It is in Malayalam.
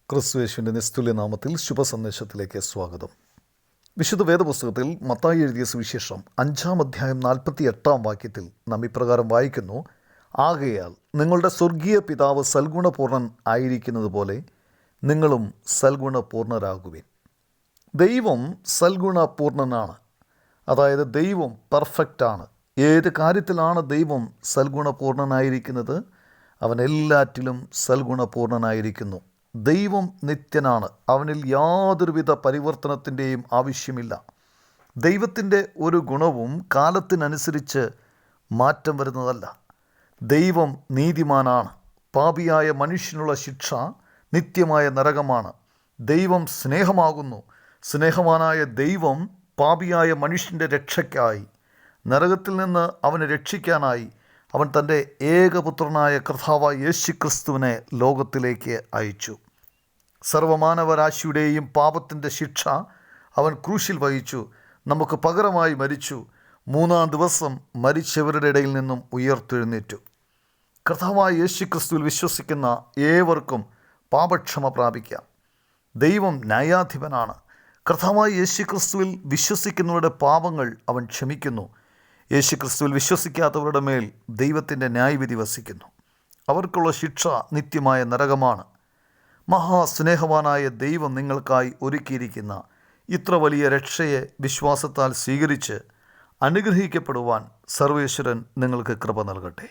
ക്രിസ്തുയേശുവിൻ്റെ നിസ്തുല്യ നാമത്തിൽ ശുഭസന്ദേശത്തിലേക്ക് സ്വാഗതം. വിശുദ്ധ വേദപുസ്തകത്തിൽ മത്തായി എഴുതിയ സുവിശേഷം 5-ാം അധ്യായം 48-ാം വാക്യത്തിൽ നാം ഇപ്രകാരം വായിക്കുന്നു: ആകയാൽ നിങ്ങളുടെ സ്വർഗീയ പിതാവ് സൽഗുണപൂർണ്ണൻ ആയിരിക്കുന്നത് പോലെ നിങ്ങളും സൽഗുണപൂർണ്ണരാകുവിൻ. ദൈവം സൽഗുണപൂർണ്ണനാണ്. അതായത് ദൈവം പെർഫെക്റ്റാണ്. ഏത് കാര്യത്തിലാണ് ദൈവം സൽഗുണപൂർണ്ണനായിരിക്കുന്നത്? അവൻ എല്ലാറ്റിലും സൽഗുണപൂർണ്ണനായിരിക്കുന്നു. ദൈവം നിത്യനാണ്. അവനിൽ യാതൊരുവിധ പരിവർത്തനത്തിൻ്റെയും ആവശ്യമില്ല. ദൈവത്തിൻ്റെ ഒരു ഗുണവും കാലത്തിനനുസരിച്ച് മാറ്റം വരുന്നതല്ല. ദൈവം നീതിമാനാണ്. പാപിയായ മനുഷ്യനുള്ള ശിക്ഷ നിത്യമായ നരകമാണ്. ദൈവം സ്നേഹമാകുന്നു. സ്നേഹവാനായ ദൈവം പാപിയായ മനുഷ്യൻ്റെ രക്ഷയ്ക്കായി, നരകത്തിൽ നിന്ന് അവനെ രക്ഷിക്കാനായി അവൻ തൻ്റെ ഏകപുത്രനായ കർത്താവായ യേശുക്രിസ്തുവിനെ ലോകത്തിലേക്ക് അയച്ചു. സർവമാനവരാശിയുടെയും പാപത്തിൻ്റെ ശിക്ഷ അവൻ ക്രൂശിൽ വഹിച്ചു. നമുക്ക് പകരമായി മരിച്ചു. 3-ാം ദിവസം മരിച്ചവരുടെ ഇടയിൽ നിന്നും ഉയർത്തെഴുന്നേറ്റു. കർത്താവായ യേശുക്രിസ്തുവിൽ വിശ്വസിക്കുന്ന ഏവർക്കും പാപക്ഷമ പ്രാപിക്കാം. ദൈവം ന്യായാധിപനാണ്. കർത്താവായ യേശുക്രിസ്തുവിൽ വിശ്വസിക്കുന്നവരുടെ പാപങ്ങൾ അവൻ ക്ഷമിക്കുന്നു. യേശുക്രിസ്തുവിൽ വിശ്വസിക്കാത്തവരുടെ മേൽ ദൈവത്തിൻ്റെ ന്യായവിധി വസിക്കുന്നു. അവർക്കുള്ള ശിക്ഷ നിത്യമായ നരകമാണ്. മഹാസ്നേഹവാനായ ദൈവം നിങ്ങൾക്കായി ഒരുക്കിയിരിക്കുന്ന ഇത്ര വലിയ രക്ഷയെ വിശ്വാസത്താൽ സ്വീകരിച്ച് അനുഗ്രഹിക്കപ്പെടുവാൻ സർവേശ്വരൻ നിങ്ങൾക്ക് കൃപ നൽകട്ടെ.